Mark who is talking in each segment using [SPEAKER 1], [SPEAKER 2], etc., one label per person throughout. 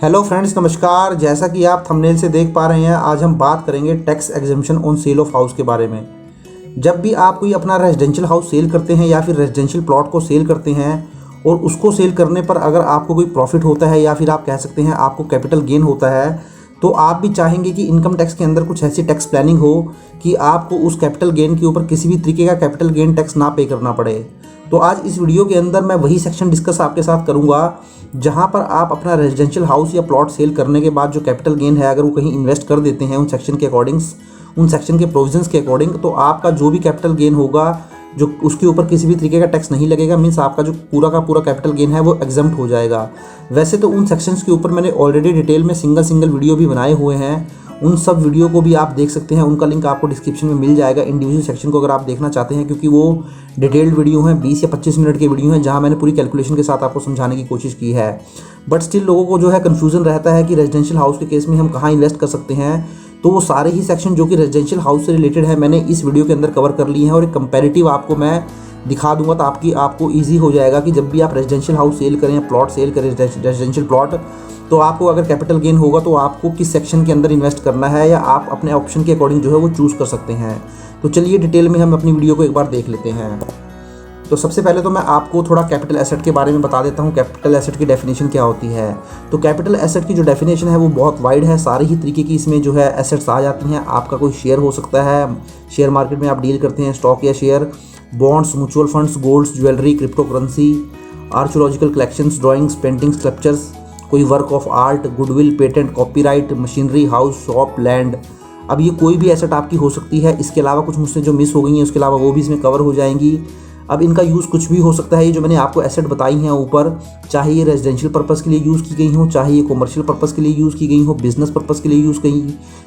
[SPEAKER 1] Hello friends, नमस्कार। जैसा कि आप थंबनेल से देख पा रहे हैं, आज हम बात करेंगे tax exemption on sale of house के बारे में। जब भी आप कोई अपना रेजिडेंशियल हाउस सेल करते हैं या फिर रेजिडेंशियल प्लॉट को सेल करते हैं और उसको सेल करने पर अगर आपको कोई प्रॉफिट होता है या फिर आप कह सकते हैं आपको कैपिटल गेन होता है, तो आप भी चाहेंगे कि इनकम टैक्स के अंदर कुछ ऐसी टैक्स प्लानिंग हो कि आपको उस कैपिटल गेन के ऊपर किसी भी तरीके का कैपिटल गेन टैक्स ना पे करना पड़े। तो आज इस वीडियो के अंदर मैं वही सेक्शन डिस्कस आपके साथ करूंगा जहां पर आप अपना रेजिडेंशियल हाउस या प्लॉट सेल करने के बाद जो कैपिटल गेन है अगर वो कहीं इन्वेस्ट कर देते हैं उन सेक्शन के अकॉर्डिंग्स, उन सेक्शन के प्रोविजंस के अकॉर्डिंग, तो आपका जो भी कैपिटल गेन होगा जो उसके ऊपर किसी भी तरीके का टैक्स नहीं लगेगा। मीन्स आपका जो पूरा का पूरा कैपिटल गेन है वो एग्जम्प्ट हो जाएगा। वैसे तो उन सेक्शंस के ऊपर मैंने ऑलरेडी डिटेल में सिंगल वीडियो भी बनाए हुए हैं, उन सब वीडियो को भी आप देख सकते हैं। उनका लिंक आपको डिस्क्रिप्शन में मिल जाएगा इंडिविजुअल सेक्शन को अगर आप देखना चाहते हैं, क्योंकि वो डिटेल्ड वीडियो हैं, 20 या 25 मिनट के वीडियो हैं जहां मैंने पूरी कैलकुलेशन के साथ आपको समझाने की कोशिश की है। बट स्टिल लोगों को जो है कन्फ्यूजन रहता है कि रेजिडेंशियल हाउस के केस में हम कहाँ इन्वेस्ट कर सकते हैं। तो वो सारे ही सेक्शन जो कि रेजिडेंशियल हाउस से रिलेटेड है मैंने इस वीडियो के अंदर कवर कर लिए हैं और एक कंपैरेटिव आपको मैं दिखा दूंगा, तो आपको ईजी हो जाएगा कि जब भी आप रेजिडेंशियल हाउस सेल करें या प्लॉट सेल करें, रेजिडेंशियल प्लॉट, तो आपको अगर कैपिटल गेन होगा तो आपको किस सेक्शन के अंदर इन्वेस्ट करना है या आप अपने ऑप्शन के अकॉर्डिंग जो है वो चूज़ कर सकते हैं। तो चलिए डिटेल में हम अपनी वीडियो को एक बार देख लेते हैं। तो सबसे पहले तो मैं आपको थोड़ा कैपिटल एसेट के बारे में बता देता हूँ, कैपिटल एसेट की डेफिनेशन क्या होती है। तो कैपिटल एसेट की जो डेफिनेशन है वो बहुत वाइड है, सारी ही तरीके की इसमें जो है एसेट्स आ जाती हैं। आपका कोई शेयर हो सकता है, शेयर मार्केट में आप डील करते हैं, स्टॉक या share, bonds, mutual funds, golds, jewellery, crypto currency, archaeological collections, drawings, paintings, sculptures, कोई work of art, goodwill, patent, copyright, machinery, house, shop, land. अब ये कोई भी एसेट आपकी हो सकती है। इसके अलावा कुछ मुझसे जो मिस हो गई हैं उसके अलावा वो भी इसमें कवर हो जाएंगी। अब इनका यूज़ कुछ भी हो सकता है। ये जो मैंने आपको एसेट बताई हैं ऊपर, चाहे ये रेजिडेंशियल पर्पज़ के लिए यूज़ की गई हो, चाहे ये कॉमर्शियल पर्पज़ के लिए यूज़ की गई हो, बिजनेस पर्पज़ के लिए यूज़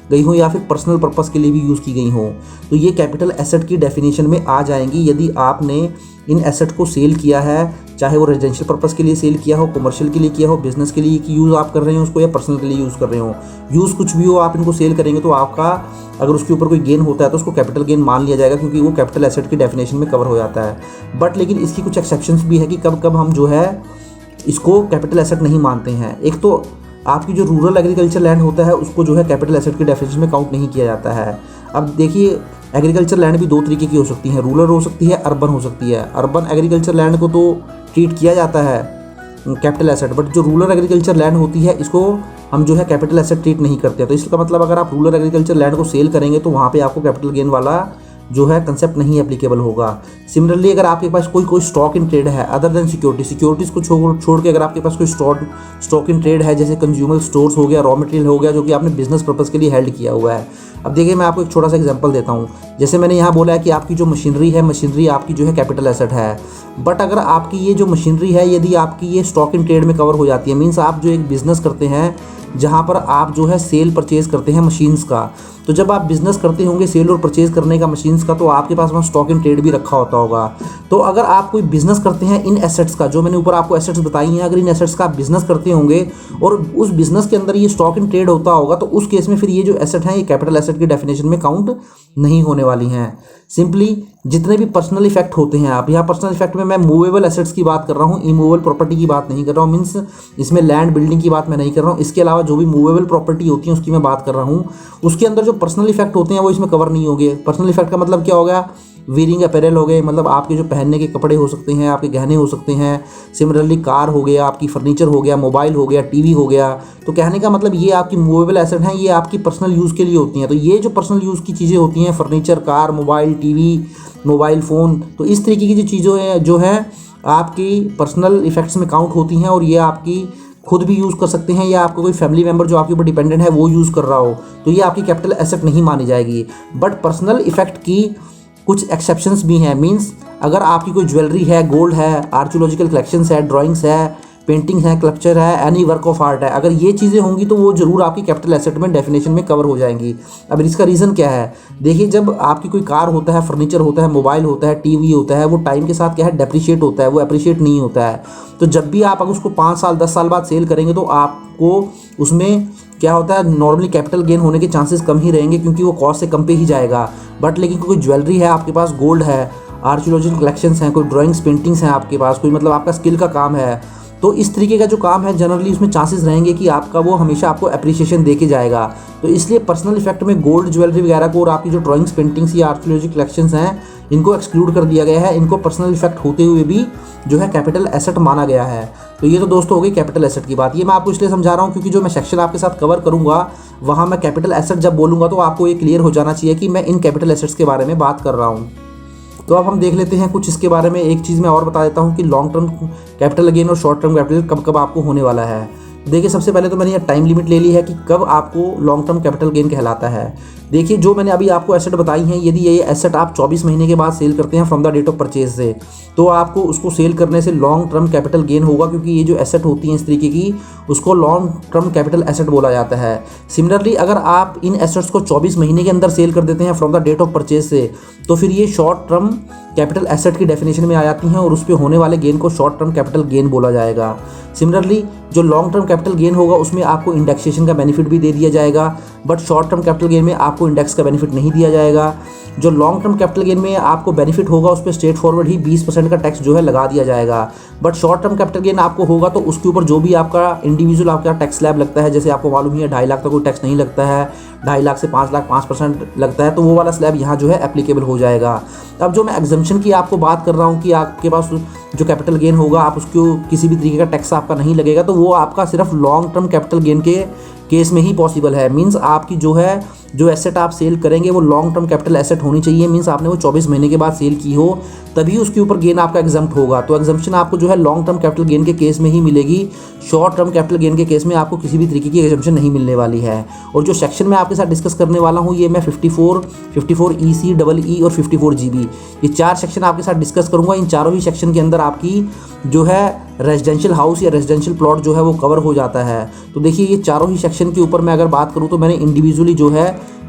[SPEAKER 1] गई हो या फिर पर्सनल पर्पज़ के लिए भी यूज़ की गई हो, तो ये कैपिटल एसेट की डेफिनेशन में आ जाएंगी। यदि आपने इन एसेट को सेल किया है, चाहे वो रेजिडेंशियल पर्पज़ के लिए सेल किया हो, कमर्शियल के लिए किया हो, बिजनेस के लिए यूज़ आप कर रहे हो उसको या पर्सनल के लिए यूज़ कर रहे हो, यूज़ कुछ भी हो, आप इनको सेल करेंगे तो आपका अगर उसके ऊपर कोई गेन होता है तो उसको कैपिटल गेन मान लिया जाएगा, क्योंकि वो कैपिटल एसेट की डेफिनेशन में कवर हो जाता है। बट लेकिन इसकी कुछ एक्सेप्शंस भी है कि कब कब हम जो है इसको कैपिटल एसेट नहीं मानते हैं। एक तो आपकी जो रूरल एग्रीकल्चर लैंड होता है उसको जो है कैपिटल एसेट की डेफिनेशन में काउंट नहीं किया जाता है। अब देखिए, एग्रीकल्चर लैंड भी दो तरीके की हो सकती है, रूरल हो सकती है, अर्बन हो सकती है। अर्बन एग्रीकल्चर लैंड को तो ट्रीट किया जाता है कैपिटल एसेट, बट जो रूरल एग्रीकल्चर लैंड होती है इसको हम जो है कैपिटल एसेट ट्रीट नहीं करते। तो इसका मतलब अगर आप रूरल एग्रीकल्चर लैंड को सेल करेंगे तो वहाँ पे आपको कैपिटल गेन वाला जो है कंसेप्ट नहीं एप्लीकेबल होगा। सिमिलरली अगर आपके पास कोई स्टॉक इन ट्रेड है अदर देन सिक्योरिटीज़ को छोड़ के अगर आपके पास कोई स्टॉक इन ट्रेड है, जैसे कंज्यूमर स्टोर्स हो गया, रॉ मटेरियल हो गया, जो कि आपने बिजनेस पर्पज़ के लिए हेल्ड किया हुआ है। अब देखिए, मैं आपको एक छोटा सा एग्जांपल देता हूँ। जैसे मैंने यहाँ बोला है कि आपकी जो मशीनरी है, मशीनरी आपकी जो है कैपिटल एसेट है। बट अगर आपकी ये जो मशीनरी है यदि आपकी ये स्टॉक इन ट्रेड में कवर हो जाती है, मीन्स आप जो एक बिज़नेस करते हैं जहाँ पर आप जो है सेल परचेज़ करते हैं मशीन्स का, तो जब आप बिज़नेस करते होंगे सेल और परचेज़ करने का मशीन्स का, तो आपके पास वहाँ स्टॉक इन ट्रेड भी रखा होता होगा। तो अगर आप कोई बिज़नेस करते हैं इन एसेट्स का, जो मैंने ऊपर आपको एसेट्स बताई हैं, अगर इन एसेट्स का आप बिज़नेस करते होंगे और उस बिज़नेस के अंदर ये स्टॉक इन ट्रेड होता होगा, तो उस केस में फिर ये जो एसेट हैं ये कैपिटल एसेट की डेफिनेशन में काउंट नहीं होने वाली हैं। सिंपली जितने भी पर्सनल इफेक्ट होते हैं, आप यहाँ पर्सनल इफेक्ट में मैं मूवेबल एसेट्स की बात कर रहा हूँ, इमूवेबल प्रॉपर्टी की बात नहीं कर रहा हूँ। मीन्स इसमें लैंड बिल्डिंग की बात मैं नहीं कर रहा हूँ। इसके अलावा जो भी मूवेबल प्रॉपर्टी होती है उसकी मैं बात कर रहा हूँ। उसके अंदर जो पर्सनल इफेक्ट होते हैं वो इसमें कवर नहीं होंगे। पर्सनल इफेक्ट का मतलब क्या हो गया? वीरिंग अपैरल हो गए, मतलब आपके जो पहनने के कपड़े हो सकते हैं, आपके गहने हो सकते हैं। सिमिलरली कार हो गया, आपकी फर्नीचर हो गया, मोबाइल हो गया, टीवी हो गया। तो कहने का मतलब ये आपकी मूवेबल एसेट हैं, ये आपकी पर्सनल यूज़ के लिए होती हैं। तो ये जो पर्सनल यूज़ की चीज़ें होती हैं, furniture, car, mobile, TV, mobile phone, तो इस तरीके की जो चीज़ें जो हैं आपकी पर्सनल इफेक्ट्स में काउंट होती हैं और ये आपकी खुद भी यूज़ कर सकते हैं या आपका कोई फैमिली मेम्बर जो आपके ऊपर डिपेंडेंट है वो यूज़ कर रहा हो, तो ये आपकी कैपिटल एसेट नहीं मानी जाएगी। बट पर्सनल इफेक्ट की कुछ एक्सेप्शंस भी हैं। मींस अगर आपकी कोई ज्वेलरी है, गोल्ड है, आर्कियोलॉजिकल कलेक्शंस है, ड्राइंग्स है, पेंटिंग है, स्कल्पचर है, एनी वर्क ऑफ आर्ट है, अगर ये चीज़ें होंगी तो वो जरूर आपकी कैपिटल एसेट में डेफिनेशन में कवर हो जाएंगी। अब इसका रीज़न क्या है? देखिए, जब आपकी कोई कार होता है, फर्नीचर होता है, मोबाइल होता है, टीवी होता है, वो टाइम के साथ क्या है, डेप्रिशिएट होता है, वो अप्रिशिएट नहीं होता है। तो जब भी आप अगर उसको 5 साल 10 साल बाद सेल करेंगे तो आपको उसमें क्या होता है, नॉर्मली कैपिटल गेन होने के चांसेस कम ही रहेंगे, क्योंकि वो कॉस्ट से कम पे ही जाएगा। बट लेकिन कोई ज्वेलरी है आपके पास, गोल्ड है, आर्कियोलॉजिकल कलेक्शंस हैं, कोई ड्राइंग्स पेंटिंग्स हैं आपके पास, कोई मतलब आपका स्किल का काम है, तो इस तरीके का जो काम है जनरली उसमें चांसेस रहेंगे कि आपका वो हमेशा आपको अप्रिसिएशन दे के जाएगा। तो इसलिए पर्सनल इफेक्ट में गोल्ड ज्वेलरी वगैरह को और आपकी जो ड्राइंग्स, पेंटिंग्स या आर्कियोलॉजी कलेक्शंस हैं इनको एक्सक्लूड कर दिया गया है। इनको पर्सनल इफेक्ट होते हुए भी जो है कैपिटल एसेट माना गया है। तो ये तो दोस्तों हो गई कैपिटल एसेट की बात। ये मैं आपको इसलिए समझा रहा हूँ क्योंकि जो मैं सेक्शन आपके साथ कवर करूँगा वहाँ मैं कैपिटल एसेट जब बोलूँगा तो आपको ये क्लियर हो जाना चाहिए कि मैं इन कैपिटल एसेट्स के बारे में बात कर रहा हूँ। तो अब हम देख लेते हैं कुछ इसके बारे में। एक चीज़ मैं और बता देता हूँ कि लॉन्ग टर्म कैपिटल गेन और शॉर्ट टर्म कैपिटल कब कब आपको होने वाला है। देखिए सबसे पहले तो मैंने ये टाइम लिमिट ले ली है कि कब आपको लॉन्ग टर्म कैपिटल गेन कहलाता है। देखिए जो मैंने अभी आपको एसेट बताई हैं, यदि ये एसेट आप 24 महीने के बाद सेल करते हैं from the date of purchase से, तो आपको उसको सेल करने से लॉन्ग टर्म कैपिटल गेन होगा, क्योंकि ये जो एसेट होती हैं इस तरीके की उसको लॉन्ग टर्म कैपिटल एसेट बोला जाता है। सिमिलरली अगर आप इन एसेट्स को 24 महीने के अंदर सेल कर देते हैं from the date of purchase से, तो फिर ये शॉर्ट टर्म कैपिटल एसेट की डेफिनेशन में आ जाती हैं और उस पर होने वाले गेन को शॉर्ट टर्म कैपिटल गेन बोला जाएगा। सिमिलरली जो लॉन्ग टर्म कैपिटल गेन होगा उसमें आपको इंडेक्सेशन का बेनिफिट भी दे दिया जाएगा, but short term capital gain में आपको इंडेक्स का बेनिफिट नहीं दिया जाएगा। जो लॉन्ग टर्म कैपिटल गेन में आपको बेनिफिट होगा उस पर स्ट्रेट फॉरवर्ड ही 20% का टैक्स जो है लगा दिया जाएगा, but short term capital gain आपको होगा तो उसके ऊपर जो भी आपका इंडिविजुअल आपका टैक्स स्लैब लगता है, जैसे आपको मालूम ही है 2.5 लाख तक कोई टैक्स नहीं लगता है, 2.5 लाख से 5 लाख 5% लगता है, तो वो वाला स्लैब यहाँ जो है एप्लीकेबल हो जाएगा। अब जो मैं एग्जम्पशन की आपको बात कर रहा हूँ कि आपके पास जो कैपिटल गेन होगा आप उसको किसी भी तरीके का टैक्स आपका नहीं लगेगा, तो वो आपका सिर्फ लॉन्ग टर्म कैपिटल गेन के केस में ही पॉसिबल है। मींस आपकी जो एसेट आप सेल करेंगे वो लॉन्ग टर्म कैपिटल एसेट होनी चाहिए। मींस आपने वो 24 महीने के बाद सेल की हो तभी उसके ऊपर गेन आपका एग्जम्प्ट होगा। तो एग्जम्पशन आपको जो है लॉन्ग टर्म कैपिटल गेन के केस में ही मिलेगी। शॉर्ट टर्म कैपिटल गेन के केस में आपको किसी भी तरीके की एग्जम्पशन नहीं मिलने वाली है। और जो सेक्शन में आपके साथ डिस्कस करने वाला हूँ ये मैं 54 EC, EE और 54 GB ये 4 सेक्शन आपके साथ डिस्कस करूँगा। इन चारों ही सेक्शन के अंदर आपकी जो है रेजिडेंशियल हाउस या रेजिडेंशियल प्लॉट जो है वो कवर हो जाता है। तो देखिए ये चारों ही सेक्शन के ऊपर मैं अगर बात करूँ तो मैंने इंडिविजुअली जो है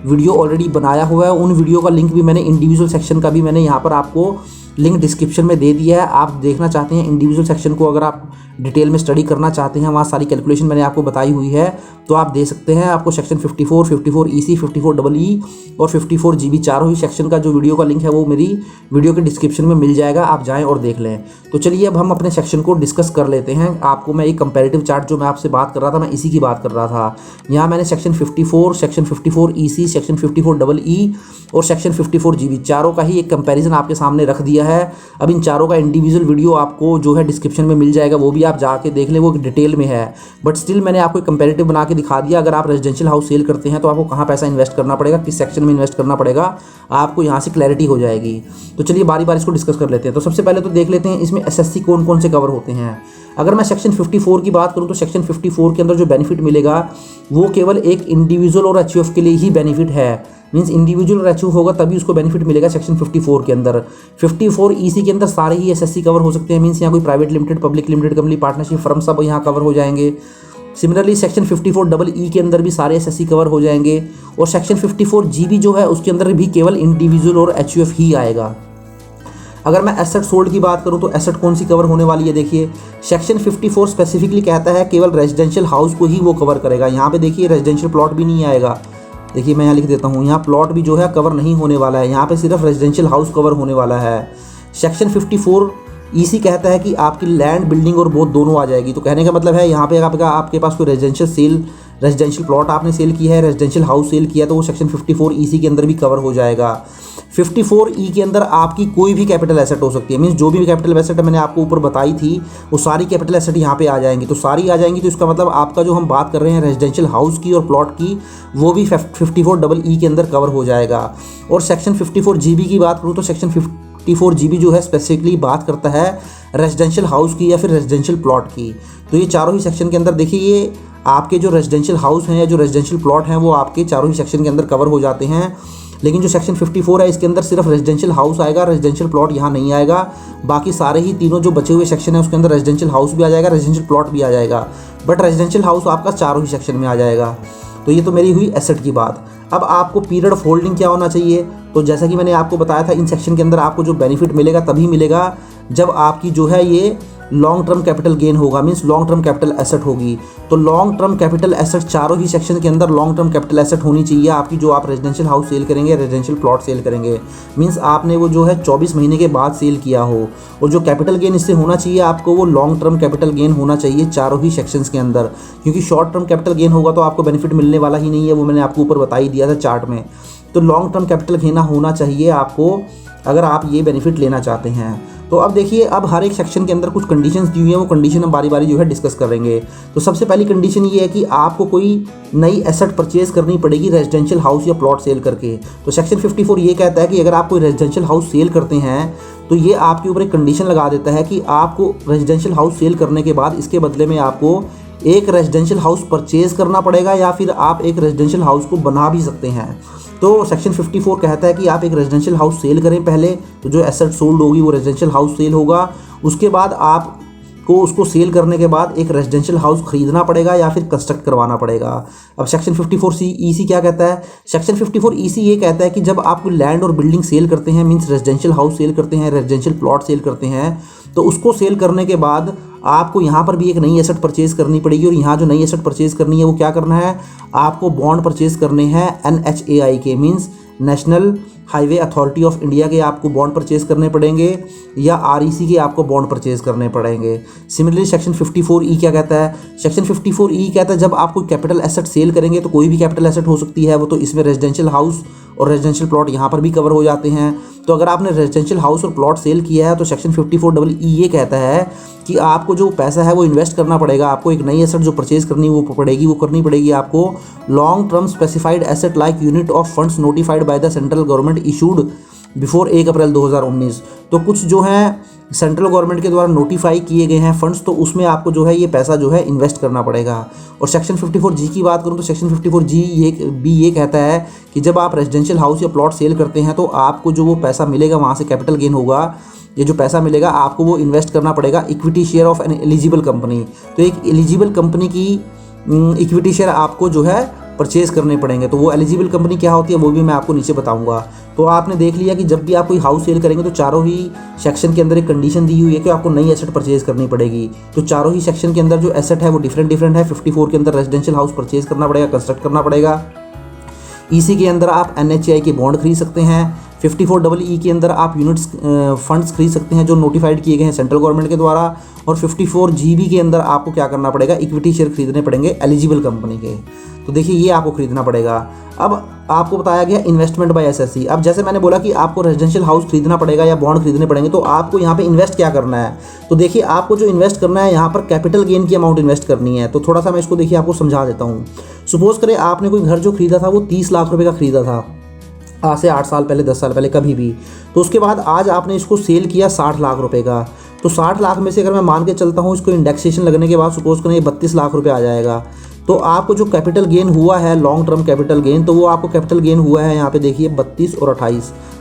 [SPEAKER 1] वीडियो ऑलरेडी बनाया हुआ है। उन वीडियो का लिंक भी मैंने इंडिविजुअल सेक्शन का भी मैंने यहाँ पर आपको लिंक डिस्क्रिप्शन में दे दिया है। आप देखना चाहते हैं इंडिविजुअल सेक्शन को, अगर आप डिटेल में स्टडी करना चाहते हैं, वहाँ सारी कैलकुलेशन मैंने आपको बताई हुई है तो आप दे सकते हैं। आपको सेक्शन 54 EC, 54 EE और 54 GB चारों ही सेक्शन का जो वीडियो का लिंक है वो मेरी वीडियो के डिस्क्रिप्शन में मिल जाएगा, आप जाएँ और देख लें। तो चलिए अब हम अपने सेक्शन को डिस्कस कर लेते हैं। आपको मैं एक कंपेरेटिव चार्ट जो मैं आपसे बात कर रहा था मैं इसी की बात कर रहा था। यहाँ मैंने section 54, section 54 EC, section 54 EE और सेक्शन 54 GB चारों का ही एक कंपैरिजन आपके सामने रख दिया है। अब इन चारों का इंडिविजुअल वीडियो आपको जो है डिस्क्रिप्शन में मिल जाएगा, वो भी आप जाके देख लें, वो डिटेल में है। बट स्टिल मैंने आपको एक कंपैरेटिव बना के दिखा दिया। अगर आप रेजिडेंशियल हाउस सेल करते हैं तो आपको कहाँ पैसा इन्वेस्ट करना पड़ेगा, किस सेक्शन में इन्वेस्ट करना पड़ेगा, आपको यहाँ से क्लैरिटी हो जाएगी। तो चलिए बारी बारी इसको डिस्कस कर लेते हैं। तो सबसे पहले तो देख लेते हैं इसमें SSC कौन कौन से कवर होते हैं। अगर मैं सेक्शन 54 की बात करूँ तो सेक्शन 54 के अंदर जो बेनिफिट मिलेगा वो केवल एक इंडिविजुअल और HUF के लिए ही बेनिफिट है। मींस इंडिविजुअल और HUF होगा तभी उसको बेनिफिट मिलेगा सेक्शन 54 के अंदर। 54 EC के अंदर सारे ही SSC कवर हो सकते हैं। मींस यहाँ कोई private limited, public limited company, partnership firm सब यहाँ कवर हो जाएंगे। सिमिलरली सेक्शन 54 EE के अंदर भी सारे SSC कवर हो जाएंगे। और सेक्शन 54 GB जो है उसके अंदर भी केवल इंडिविजुअल और HUF ही आएगा। अगर मैं एसेट सोल्ड की बात करूं तो एसेट कौन सी कवर होने वाली है, देखिए सेक्शन 54 स्पेसिफिकली कहता है केवल रेजिडेंशियल हाउस को ही वो कवर करेगा। यहाँ पे देखिए रेजिडेंशियल प्लॉट भी नहीं आएगा। देखिए मैं यहाँ लिख देता हूँ, यहाँ प्लॉट भी जो है कवर नहीं होने वाला है, यहाँ पे सिर्फ रेजिडेंशियल हाउस कवर होने वाला है। सेक्शन 54 EC कहता है कि आपकी लैंड, बिल्डिंग और बोथ दोनों आ जाएगी। तो कहने का मतलब है यहाँ पे आपके पास कोई रेजिडेंशियल प्लॉट आपने सेल किया है, रेजिडेंशियल हाउस सेल किया, तो वो सेक्शन 54 EC के अंदर भी कवर हो जाएगा। 54 E के अंदर आपकी कोई भी कैपिटल एसेट हो सकती है। मींस जो भी कैपिटल एसेट मैंने आपको ऊपर बताई थी वो सारी कैपिटल एसेट यहाँ पे आ जाएंगी। तो सारी आ जाएंगी तो इसका मतलब आपका जो हम बात कर रहे हैं रेजिडेंशियल हाउस की और प्लॉट की, वो भी 54 EE के अंदर कवर हो जाएगा। और सेक्शन 54 GB की बात करूँ तो सेक्शन 54 GB जो है स्पेसिफिकली बात करता है रेजिडेंशियल हाउस की या फिर रेजिडेंशियल प्लॉट की। तो ये चारों ही सेक्शन के अंदर देखिए ये आपके जो रेजिडेंशियल हाउस हैं या जो रेजिडेंशियल प्लॉट हैं वो आपके चारों ही सेक्शन के अंदर कवर हो जाते हैं। लेकिन जो सेक्शन 54 है इसके अंदर सिर्फ रेजिडेंशियल हाउस आएगा, रेजिडेंशियल प्लॉट यहाँ नहीं आएगा। बाकी सारे ही तीनों जो बचे हुए सेक्शन है उसके अंदर रेजिडेंशियल हाउस भी आ जाएगा, रेजिडेंशियल प्लॉट भी आ जाएगा, बट रेजिडेंशियल हाउस आपका चारों ही सेक्शन में आ जाएगा। तो ये तो मेरी हुई एसेट की बात। अब आपको पीरियड ऑफ होल्डिंग क्या होना चाहिए, तो जैसा कि मैंने आपको बताया था इन सेक्शन के अंदर आपको जो बेनिफिट मिलेगा तभी मिलेगा जब आपकी जो है ये लॉन्ग टर्म कैपिटल गेन होगा, means long term capital asset होगी। तो लॉन्ग टर्म कैपिटल एसेट चारों ही सेक्शन के अंदर लॉन्ग टर्म कैपिटल एसेट होनी चाहिए आपकी, जो आप रेजिडेंशियल हाउस सेल करेंगे, रेजिडेंशियल प्लॉट सेल करेंगे, मींस आपने वो जो है 24 महीने के बाद सेल किया हो। और जो कैपिटल गेन इससे होना चाहिए आपको, वो लॉन्ग टर्म कैपिटल गेन होना चाहिए चारों ही सेक्शंस के अंदर, क्योंकि शॉर्ट टर्म कैपिटल गेन होगा तो आपको बेनिफिट मिलने वाला ही नहीं है, वो मैंने आपको ऊपर बता ही दिया था चार्ट में। तो लॉन्ग टर्म कैपिटल गेन होना चाहिए आपको अगर आप ये बेनिफिट लेना चाहते हैं। तो अब देखिए, अब हर एक सेक्शन के अंदर कुछ कंडीशंस दी हुई हैं, वो कंडीशन हम बारी बारी जो है डिस्कस करेंगे। तो सबसे पहली कंडीशन ये है कि आपको कोई नई एसेट परचेज करनी पड़ेगी रेजिडेंशियल हाउस या प्लॉट सेल करके। तो सेक्शन 54 ये कहता है कि अगर आप कोई रेजिडेंशियल हाउस सेल करते हैं तो ये आपके ऊपर एक कंडीशन लगा देता है कि आपको रेजिडेंशियल हाउस सेल करने के बाद इसके बदले में आपको एक रेजिडेंशियल हाउस परचेज करना पड़ेगा, या फिर आप एक रेजिडेंशियल हाउस को बना भी सकते हैं। तो सेक्शन 54 कहता है कि आप एक रेजिडेंशियल हाउस सेल करें पहले, तो जो एसेट सोल्ड होगी वो रेजिडेंशियल हाउस सेल होगा। उसके बाद आपको उसको सेल करने के बाद एक रेजिडेंशियल हाउस खरीदना पड़ेगा या फिर कंस्ट्रक्ट करवाना पड़ेगा। अब सेक्शन 54 EC क्या कहता है? सेक्शन 54 EC ये कहता है कि जब आप कोई लैंड और बिल्डिंग सेल करते हैं, मीन्स रेजिडेंशियल हाउस सेल करते हैं, रेजिडेंशियल प्लॉट सेल करते हैं, तो उसको सेल करने के बाद आपको यहाँ पर भी एक नई एसेट परचेज करनी पड़ेगी। और यहाँ जो नई एसेट परचेज करनी है वो क्या करना है, आपको बॉन्ड परचेज करने हैं NHAI के, means national highway authority of India के आपको बॉन्ड परचेज करने पड़ेंगे, या REC के आपको बॉन्ड परचेज करने पड़ेंगे। सिमिलरली सेक्शन 54E क्या कहता है? सेक्शन 54E कहता है जब आप कोई कैपिटल एसेट सेल करेंगे, तो कोई भी कैपिटल एसेट हो सकती है वो, तो इसमें रेजिडेंशियल हाउस और रेजिडेंशियल प्लॉट यहाँ पर भी कवर हो जाते हैं। तो अगर आपने रेजिडेंशियल हाउस और प्लॉट सेल किया है तो सेक्शन 54EE ये कहता है कि आपको जो पैसा है वो इन्वेस्ट करना पड़ेगा, आपको एक नई एसेट जो परचेज करनी वो करनी पड़ेगी आपको long term specified asset like unit of funds notified by the central government issued before 1 अप्रैल 2019। तो कुछ जो है सेंट्रल गवर्नमेंट के द्वारा नोटिफाई किए गए हैं फंड्स, तो उसमें आपको जो है ये पैसा जो है इन्वेस्ट करना पड़ेगा। और सेक्शन 54G की बात करूँ तो सेक्शन 54G ये कहता है कि जब आप रेजिडेंशियल हाउस या प्लॉट सेल करते हैं तो आपको जो वो पैसा मिलेगा वहाँ से कैपिटल गेन होगा, ये जो पैसा मिलेगा आपको वो इन्वेस्ट करना पड़ेगा equity share of N eligible company. तो एक एलिजिबल कंपनी की इक्विटी शेयर आपको जो है परचेज करने पड़ेंगे। तो वो एलिजिबल कंपनी क्या होती है वो भी मैं आपको नीचे बताऊंगा। तो आपने देख लिया कि जब भी आप कोई हाउस सेल करेंगे तो चारों ही सेक्शन के अंदर एक कंडीशन दी हुई है कि आपको नई एसेट परचेज करनी पड़ेगी। तो चारों ही सेक्शन के अंदर जो एसेट है वो डिफरेंट है। 54 के अंदर रेजिडेंशियल हाउस परचेज करना पड़ेगा, कंस्ट्रक्ट करना पड़ेगा। EC के अंदर आप NHAI के बॉन्ड खरीद सकते हैं। 54EE के अंदर आप यूनिट्स फंड्स खरीद सकते हैं जो नोटिफाइड किए गए हैं सेंट्रल गवर्नमेंट के द्वारा। और 54GB के अंदर आपको क्या करना पड़ेगा, इक्विटी शेयर खरीदने पड़ेंगे एलिजिबल कंपनी के। तो देखिए ये आपको खरीदना पड़ेगा। अब आपको बताया गया इन्वेस्टमेंट बाय SSC। अब जैसे मैंने बोला कि आपको रेजिडेंशियल हाउस खरीदना पड़ेगा या बॉन्ड खरीदने पड़ेंगे, तो आपको यहाँ पे इन्वेस्ट क्या करना है। तो देखिए आपको जो इन्वेस्ट करना है यहाँ पर कैपिटल गेन की अमाउंट इन्वेस्ट करनी है। तो थोड़ा सा मैं इसको देखिए आपको समझा देता हूँ। सपोज करें आपने कोई घर जो खरीदा था वो 30 लाख रुपये का खरीदा था आज से 8 साल पहले, 10 साल पहले, कभी भी। तो उसके बाद आज आपने इसको सेल किया 60 लाख रुपए का। तो 60 लाख में से अगर मैं मान के चलता हूँ इसको इंडेक्सेशन लगने के बाद सपोज करें 32 लाख रुपए आ जाएगा। तो आपको जो कैपिटल गेन हुआ है लॉन्ग टर्म कैपिटल गेन, तो वो आपको कैपिटल गेन हुआ है यहाँ पे देखिए 32 और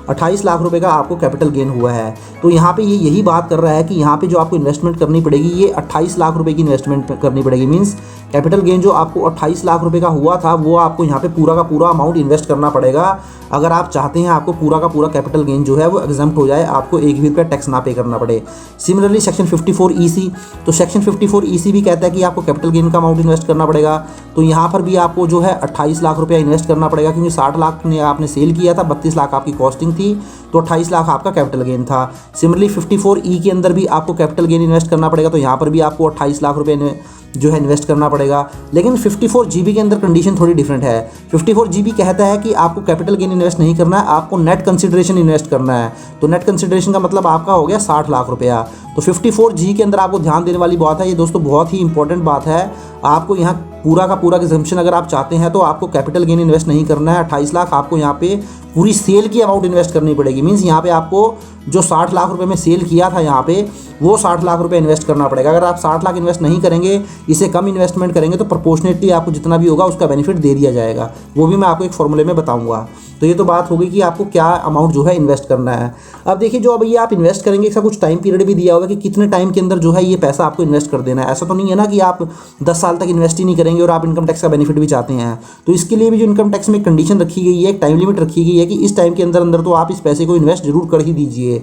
[SPEAKER 1] 28 लाख रुपए का आपको कैपिटल गेन हुआ है। तो यहाँ पे ये यही बात कर रहा है कि यहाँ पे जो आपको इन्वेस्टमेंट करनी पड़ेगी ये 28 लाख रुपए की इन्वेस्टमेंट करनी पड़ेगी। मीन्स कैपिटल गेन जो आपको 28 लाख रुपए का हुआ था वो आपको यहाँ पे पूरा का पूरा अमाउंट इन्वेस्ट करना पड़ेगा अगर आप चाहते हैं आपको पूरा का पूरा कैपिटल गेन जो है वो एग्जम्प्ट हो जाए, आपको एक भी रुपया टैक्स ना पे करना पड़े। सिमिलरली सेक्शन 54EC, तो सेक्शन 54EC भी कहता है कि आपको कैपिटल गेन का अमाउंट इन्वेस्ट करना पड़ेगा। तो यहाँ पर भी आपको जो है 28 लाख रुपया इन्वेस्ट करना पड़ेगा, क्योंकि 60 लाख ने आपने सेल किया था, 32 लाख आपकी कॉस्टिंग थी, तो 28 लाख आपका कैपिटल गेन था। सिमिलरली 54E के अंदर भी आपको कैपिटल गेन इन्वेस्ट करना पड़ेगा, तो यहाँ पर भी आपको 28 लाख रुपये जो है इन्वेस्ट करना पड़ेगा। लेकिन 54GB के अंदर कंडीशन थोड़ी डिफरेंट है। 54GB कहता है कि आपको कैपिटल गेन इन्वेस्ट नहीं करना है, आपको नेट कंसिडरेशन इन्वेस्ट करना है। तो नेट कंसिडरेशन का मतलब आपका हो गया 60 लाख रुपया। तो 54G के अंदर आपको ध्यान देने वाली बात है, ये दोस्तों बहुत ही इंपॉर्टेंट बात है। आपको यहाँ पूरा का पूरा एग्जम्पशन अगर आप चाहते हैं तो आपको कैपिटल गेन इन्वेस्ट नहीं करना है। 28 लाख आपको यहाँ पे पूरी सेल की अमाउंट इन्वेस्ट करनी पड़ेगी। मीन्स यहाँ पे आपको जो 60 लाख रुपए में सेल किया था यहाँ पे वो 60 लाख रुपए इन्वेस्ट करना पड़ेगा। अगर आप 60 लाख इन्वेस्ट नहीं करेंगे, इसे कम इन्वेस्टमेंट करेंगे, तो प्रोपोर्शनेटली आपको जितना भी होगा उसका बेनिफिट दे दिया जाएगा। वो भी मैं आपको एक फॉर्मूले में बताऊंगा। तो ये तो बात होगी कि आपको क्या अमाउंट जो है इन्वेस्ट करना है। अब देखिए जो अब ये आप इन्वेस्ट करेंगे इसका कुछ टाइम पीरियड भी दिया होगा होगा कि कितने टाइम के अंदर जो है ये पैसा आपको इन्वेस्ट कर देना है। ऐसा तो नहीं है ना कि आप 10 साल तक इन्वेस्ट ही नहीं करेंगे और आप इनकम टैक्स का बेनिफिट भी चाहते हैं। तो इसके लिए भी जो इनकम टैक्स में कंडीशन रखी गई है, एक टाइम लिमिट रखी गई है कि इस टाइम के अंदर अंदर तो आप इस पैसे को इन्वेस्ट जरूर कर ही दीजिए।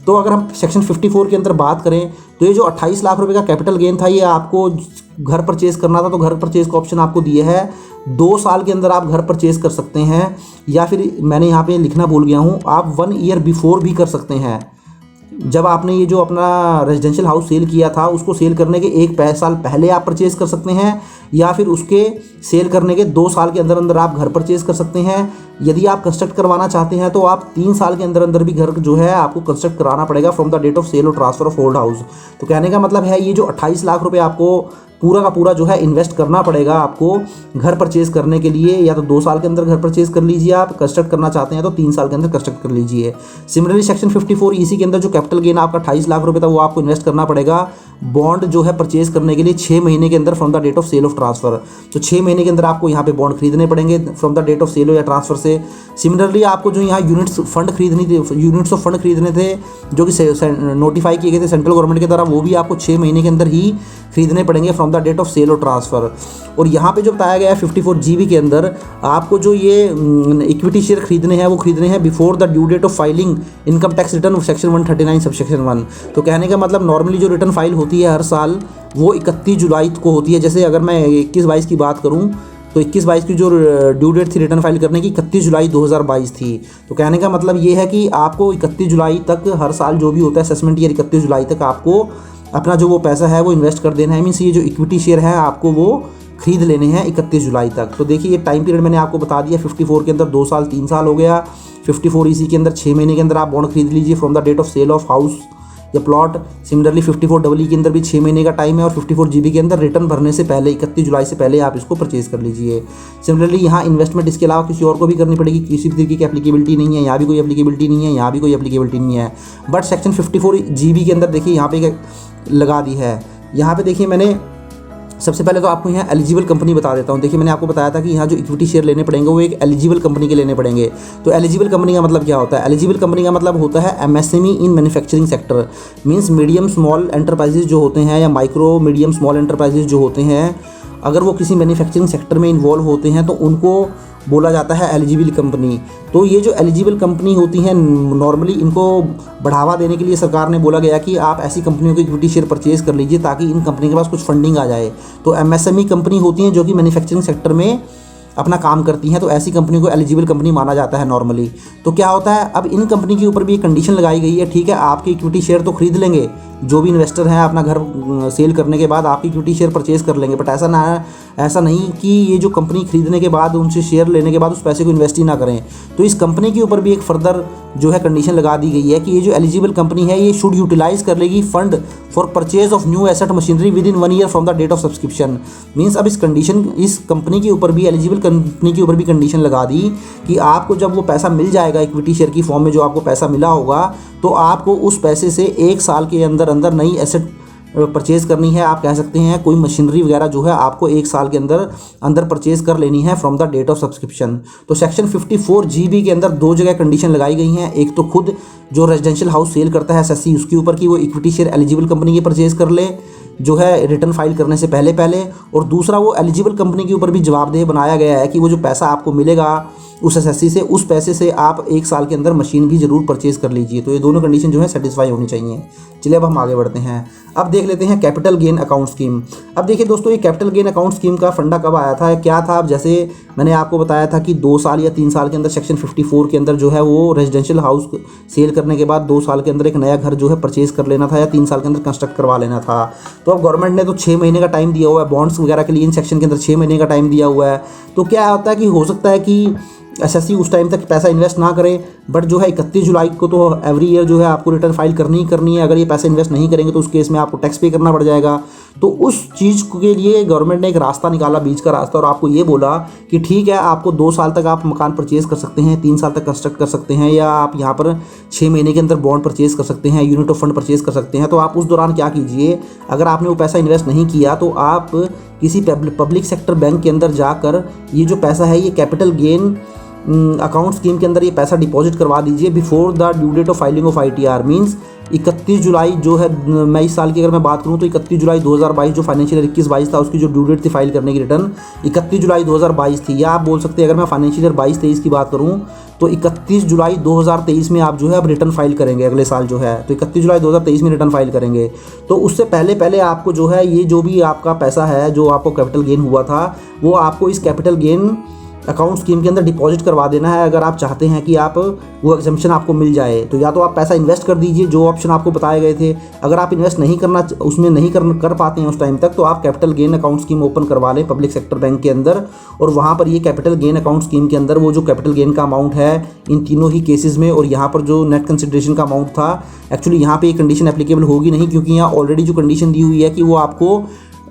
[SPEAKER 1] तो अगर हम सेक्शन 54 के अंदर बात करें तो ये जो 28 लाख रुपए का कैपिटल गेन था, ये आपको घर परचेज करना था तो घर परचेज का ऑप्शन आपको दिया है। 2 साल के अंदर आप घर परचेज कर सकते हैं, या फिर मैंने यहाँ पे लिखना भूल गया हूँ, आप 1 ईयर बिफोर भी कर सकते हैं। जब आपने ये जो अपना रेजिडेंशियल हाउस सेल किया था उसको सेल करने के 1 साल पहले आप परचेज़ कर सकते हैं, या फिर उसके सेल करने के 2 साल के अंदर अंदर आप घर परचेज़ कर सकते हैं। यदि आप कंस्ट्रक्ट करवाना चाहते हैं तो आप 3 साल के अंदर अंदर भी घर जो है आपको कंस्ट्रक्ट कराना पड़ेगा from the date of sale और ट्रांसफर ऑफ ओल्ड हाउस। तो कहने का मतलब है ये जो 28 लाख रुपए आपको पूरा का पूरा जो है इन्वेस्ट करना पड़ेगा आपको घर परचेज करने के लिए। या तो 2 साल के अंदर घर परचेज कर लीजिए, आप कंस्ट्रक्ट करना चाहते हैं तो 3 साल के अंदर कंस्ट्रक्ट कर लीजिए। सिमिलरली सेक्शन 54 इसी के अंदर जो कैपिटल गेन आपका 28 लाख रुपए था वो आपको इन्वेस्ट करना पड़ेगा बॉन्ड जो है परचेज करने के लिए 6 महीने के अंदर from the date of sale of transfer. तो 6 महीने के अंदर आपको यहाँ पे बॉन्ड खरीदने पड़ेंगे from the date of sale या ट्रांसफर से। सिमिलरली आपको जो यहाँ यूनिट्स ऑफ फंड खरीदने थे जो कि नोटिफाई किए गए थे सेंट्रल गवर्नमेंट के द्वारा, वो भी आपको 6 महीने के अंदर ही खरीदने पड़ेंगे from the date of sale और ट्रांसफर। और यहाँ पे जो बताया गया है 54 GB के अंदर आपको जो ये इक्विटी शेयर खरीदने हैं वो खरीदने हैं before the due date of filing income tax return section 139 subsection 1। तो कहने का मतलब नॉर्मली जो रिटर्न फाइल होती है हर साल वो 31 जुलाई को होती है। जैसे अगर मैं 21-22 की बात करूँ तो 21-22 की जो ड्यू डेट थी रिटर्न फाइल करने की 31 जुलाई 2022 थी। तो कहने का मतलब ये है कि आपको 31 जुलाई तक हर साल जो भी होता है असेसमेंट ईयर 31 जुलाई तक आपको अपना जो वो पैसा है वो इन्वेस्ट कर देना है। मीन्स ये जो इक्विटी शेयर है आपको वो खरीद लेने हैं 31 जुलाई तक। तो देखिए ये टाइम पीरियड मैंने आपको बता दिया। 54 के अंदर 2 साल 3 साल हो गया। 54 इसी के अंदर 6 महीने के अंदर आप बॉन्ड खरीद लीजिए from the date of sale of house या प्लॉट। सिमिलरली 54 के अंदर भी 6 महीने का टाइम है और 54 GB के अंदर रिटर्न भरने से पहले 31 जुलाई से पहले आप इसको परचेज कर लीजिए। सिमिलरली यहाँ इन्वेस्टमेंट इसके अलावा किसी और को भी करनी पड़ेगी, किसी भी तरीके की एप्लीकेबिलिटी नहीं है। यहाँ भी कोई एप्लीकेबिलिटी नहीं है, यहाँ भी कोई एप्लीकेबिलिटी नहीं है। बट सेक्शन 54 GB के अंदर देखिए यहाँ पे लगा दी है। यहाँ पे देखिए मैंने सबसे पहले तो आपको यहाँ एलिजिबल कंपनी बता देता हूँ। देखिए मैंने आपको बताया था कि यहाँ जो इक्विटी शेयर लेने पड़ेंगे वो एक एलिजिबल कंपनी के लेने पड़ेंगे। तो एलिजिबल कंपनी का मतलब क्या होता है? एलिजिबल कंपनी का मतलब होता है MSME in manufacturing sector. Means medium small enterprises जो होते हैं या माइक्रो मीडियम स्मॉल एंटरप्राइजेज जो होते हैं, अगर वो किसी मैन्युफैक्चरिंग सेक्टर में इन्वॉल्व होते हैं तो उनको बोला जाता है एलिजिबल कंपनी। तो ये जो एलिजिबल कंपनी होती हैं नॉर्मली इनको बढ़ावा देने के लिए सरकार ने बोला गया कि आप ऐसी कंपनियों को इक्विटी शेयर परचेज कर लीजिए ताकि इन कंपनी के पास कुछ फंडिंग आ जाए। तो MSME कंपनी होती हैं जो कि मैन्युफैक्चरिंग सेक्टर में अपना काम करती हैं, तो ऐसी कंपनी को एलिजिबल कंपनी माना जाता है नॉर्मली। तो क्या होता है, अब इन कंपनी के ऊपर भी एक कंडीशन लगाई गई है। ठीक है, आपके इक्विटी शेयर तो खरीद लेंगे, जो भी इन्वेस्टर हैं अपना घर सेल करने के बाद आपकी इक्विटी शेयर परचेज कर लेंगे, बट ऐसा नहीं कि ये जो कंपनी खरीदने के बाद उनसे शेयर लेने के बाद उस पैसे को इन्वेस्ट ही ना करें। तो इस कंपनी के ऊपर भी एक फर्दर जो है कंडीशन लगा दी गई है कि ये जो एलिजिबल कंपनी है ये शुड यूटिलाइज कर लेगी fund for purchase of new asset machinery within 1 year from the date of subscription. Means अब इस कंपनी के ऊपर भी एलिजिबल कंपनी के ऊपर भी कंडीशन लगा दी कि आपको जब वो पैसा मिल जाएगा इक्विटी शेयर की फॉर्म में, जो आपको पैसा मिला होगा, तो आपको उस पैसे से 1 साल के अंदर अंदर नई एसेट परचेज़ करनी है। आप कह सकते हैं कोई मशीनरी वगैरह जो है आपको 1 साल के अंदर परचेज़ कर लेनी है from the date of subscription. तो सेक्शन 54 GB के अंदर 2 जगह कंडीशन लगाई गई हैं। एक तो खुद जो रेजिडेंशियल हाउस सेल करता है SSC उसके ऊपर कि वो इक्विटी शेयर एलिजिबल कंपनी के परचेज़ कर ले जो है रिटर्न फाइल करने से पहले, और दूसरा वो एलिजिबल कंपनी के ऊपर भी जवाबदेह बनाया गया है कि वो जो पैसा आपको मिलेगा उस SSC से, उस पैसे से आप 1 साल के अंदर मशीन भी ज़रूर परचेज़ कर लीजिए। तो ये दोनों कंडीशन जो है सेटिस्फाई होनी चाहिए। चलिए अब हम आगे बढ़ते हैं। अब देख लेते हैं कैपिटल गेन अकाउंट स्कीम। अब देखिए दोस्तों, ये कैपिटल गेन अकाउंट स्कीम का फंडा कब आया था, क्या था? अब जैसे मैंने आपको बताया था कि 2 साल या 3 साल के अंदर सेक्शन 54 के अंदर जो है वो रेजिडेंशियल हाउस सेल करने के बाद 2 साल के अंदर एक नया घर जो है परचेज़ कर लेना था या 3 साल के अंदर कंस्ट्रक्ट करवा लेना था। तो अब गवर्नमेंट ने तो 6 महीने का टाइम दिया हुआ है बॉन्ड्स वगैरह के लिए, इन सेक्शन के अंदर 6 महीने का टाइम दिया हुआ है। तो क्या होता है कि हो सकता है कि SSC उस टाइम तक पैसा इन्वेस्ट ना करे, बट जो है 31 जुलाई को तो एवरी ईयर जो है आपको रिटर्न फाइल करनी ही करनी है। अगर ये पैसा इन्वेस्ट नहीं करेंगे तो उस केस में आपको टैक्स पे करना पड़ जाएगा। तो उस चीज़ के लिए गवर्नमेंट ने एक रास्ता निकाला, बीच का रास्ता, और आपको ये बोला कि ठीक है, आपको 2 साल तक आप मकान परचेज़ कर सकते हैं, 3 साल तक कंस्ट्रक्ट कर सकते हैं, या आप यहाँ पर 6 महीने के अंदर बॉन्ड परचेज़ कर सकते हैं, यूनिट ऑफ फंड परचेज़ कर सकते हैं। तो आप उस दौरान क्या कीजिए, अगर आपने वो पैसा इन्वेस्ट नहीं किया तो आप किसी पब्लिक सेक्टर बैंक के अंदर जाकर ये जो पैसा है ये कैपिटल गेन अकाउंट स्कीम के अंदर ये पैसा डिपॉजिट करवा दीजिए before the due date of filing of ITR। Means 31 जुलाई जो है, मैं इस साल की अगर मैं बात करूं तो 31 जुलाई 2022 जो फाइनेंशियल ईयर 21-22 था उसकी जो ड्यू डेट थी फाइल करने की रिटर्न 31 जुलाई 2022 थी। या आप बोल सकते हैं अगर मैं फाइनेंशियल ईयर 22-23 की बात करूं तो 31 जुलाई 2023 में आप जो है अब रिटर्न फाइल करेंगे अगले साल जो है, तो 31 जुलाई 2023 में रिटर्न फाइल करेंगे। तो उससे पहले आपको जो है ये जो भी आपका पैसा है जो आपको कैपिटल गेन हुआ था वो आपको इस कैपिटल गेन अकाउंट स्कीम के अंदर डिपॉजिट करवा देना है। अगर आप चाहते हैं कि आप वो एग्जम्पशन आपको मिल जाए तो या तो आप पैसा इन्वेस्ट कर दीजिए जो ऑप्शन आपको बताए गए थे। अगर आप इन्वेस्ट नहीं करना उसमें नहीं कर पाते हैं उस टाइम तक तो आप capital gain account scheme open करवा लें पब्लिक सेक्टर बैंक के अंदर, और वहाँ पर ये कैपिटल गेन अकाउंट स्कीम के अंदर वो जो कैपिटल गेन का अमाउंट है इन तीनों ही केसेस में और यहाँ पर जो नेट कंसिडरेशन का अमाउंट था, एक्चुअली यहाँ पर ये कंडीशन एप्लीकेबल होगी नहीं क्योंकि यहाँ ऑलरेडी जो कंडीशन दी हुई है कि वो आपको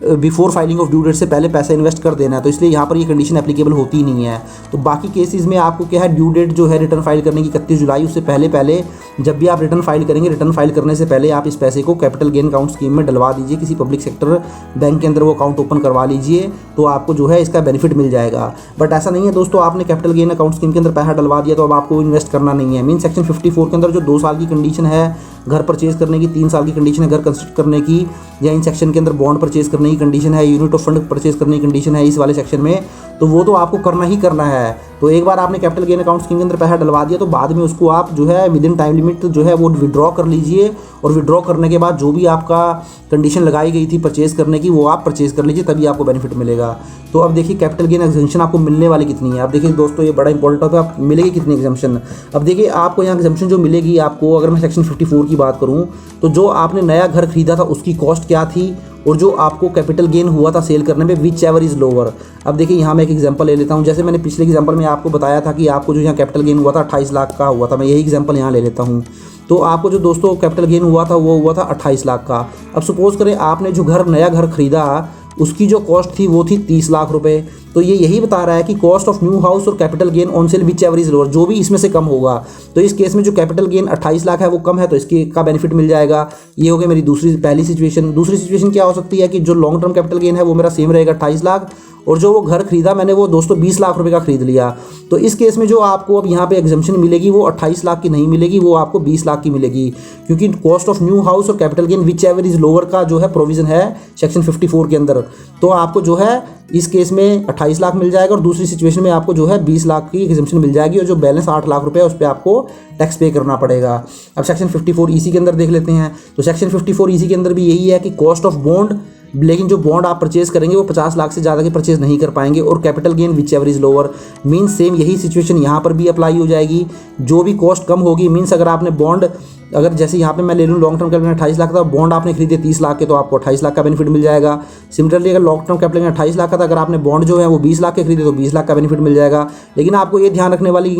[SPEAKER 1] before filing of due date से पहले पैसा इन्वेस्ट कर देना है, तो इसलिए यहाँ पर ये कंडीशन एप्लीकेबल होती ही नहीं है। तो बाकी केसेस में आपको क्या है, ड्यू डेट जो है रिटर्न फाइल करने की 31 जुलाई, उससे पहले जब भी आप रिटर्न फाइल करेंगे रिटर्न फाइल करने से पहले आप इस पैसे को कैपिटल गेन अकाउंट स्कीम में डलवा दीजिए, किसी पब्लिक सेक्टर बैंक के अंदर वो अकाउंट ओपन करवा लीजिए, तो आपको जो है इसका बेनिफिट मिल जाएगा। बट ऐसा नहीं है दोस्तों, आपने कैपिटल गेन अकाउंट स्कीम के अंदर पैसा डलवा दिया तो अब आपको इन्वेस्ट करना नहीं है। मीन सेक्शन 54 के अंदर जो 2 साल की कंडीशन है घर परचेज करने की, 3 साल की कंडीशन है घर कंस्ट्रक्ट करने की, या इन सेक्शन के अंदर बॉन्ड परचेज करने की कंडीशन है, यूनिट ऑफ फंड परचेज करने की कंडीशन है इस वाले सेक्शन में, तो वो तो आपको करना ही करना है। तो एक बार आपने कैपिटल गेन अकाउंट स्कीम के अंदर पैसा डलवा दिया तो बाद में उसको आप जो है विद इन टाइम लिमिट जो है वो विड्रॉ कर लीजिए, और विड्रॉ करने के बाद जो भी आपका कंडीशन लगाई गई थी परचेज करने की वो आप परचेज कर लीजिए, तभी आपको बेनिफिट मिलेगा। तो अब देखिए कैपिटल गेन एग्जम्पशन आपको मिलने वाली कितनी है। अब देखिए दोस्तों ये बड़ा इंपॉर्टेंट है, आप मिलेगी कितनी एग्जम्पशन। अब देखिए आपको यहाँ एग्जम्पशन जो मिलेगी आपको, अगर मैं सेक्शन 54 की बात करूँ तो जो आपने नया घर खरीदा था उसकी कॉस्ट क्या थी और जो आपको कैपिटल गेन हुआ था सेल करने में, विच एवर इज़ लोअर। अब देखिए यहाँ मैं एक एग्जांपल ले लेता हूँ, जैसे मैंने पिछले एग्जांपल में आपको बताया था कि आपको जो यहाँ कैपिटल गेन हुआ था 28 लाख का हुआ था, मैं यही एग्जांपल यहाँ ले लेता हूँ। तो आपको जो दोस्तों कैपिटल गेन हुआ था वो हुआ था 28 लाख का। अब सपोज़ करें आपने जो नया घर खरीदा उसकी जो कॉस्ट थी वो थी 30 लाख रुपए। तो ये यही बता रहा है कि कॉस्ट ऑफ न्यू हाउस और capital gain on sale whichever is lower, जो भी इसमें से कम होगा। तो इस केस में जो कैपिटल गेन 28 लाख है वो कम है तो इसकी का बेनिफिट मिल जाएगा। ये हो गई मेरी पहली सिचुएशन। दूसरी सिचुएशन क्या हो सकती है कि जो लॉन्ग टर्म कैपिटल गेन है वो मेरा सेम रहेगा 28 लाख, और जो वो घर खरीदा मैंने वो दोस्तों 20 लाख रुपए का खरीद लिया। तो इस केस में जो आपको अब यहाँ पे एग्जम्पशन मिलेगी वो 28 लाख की नहीं मिलेगी, वो आपको 20 लाख की मिलेगी, क्योंकि कॉस्ट ऑफ न्यू हाउस और capital gain which ever is lower का जो है प्रोविजन है सेक्शन 54 के अंदर। तो आपको जो है इस केस में 28 लाख मिल जाएगा और दूसरी सिचुएशन में आपको जो है 20 लाख की एग्जम्पशन मिल जाएगी, और जो बैलेंस 8 लाख रुपए है उस पर आपको टैक्स पे करना पड़ेगा। अब सेक्शन 54 EC के अंदर देख लेते हैं। तो सेक्शन 54 EC के अंदर भी यही है कि कॉस्ट ऑफ बॉन्ड, लेकिन जो बॉन्ड आप परचेज करेंगे वो 50 लाख से ज़्यादा की परचेज नहीं कर पाएंगे, और capital gain which ever is lower. Means same यही सिचुएशन यहाँ पर भी अप्लाई हो जाएगी। जो भी कॉस्ट कम होगी, मीन्स अगर आपने बॉन्ड, अगर जैसे यहाँ पे मैं ले लूँ लॉन्ग टर्म कैपिटल 28 लाख था, बॉन्ड आपने खरीदे 30 लाख के तो आपको 28 लाख का बेनिफिट मिल जाएगा। सिमिलरली अगर लॉन्ग टर्म कैपिटल 28 लाख का था, अगर आपने बॉन्ड जो है वो 20 लाख के खरीदे तो 20 लाख का बेनिफिट मिल जाएगा। लेकिन आपको ये ध्यान रखने वाली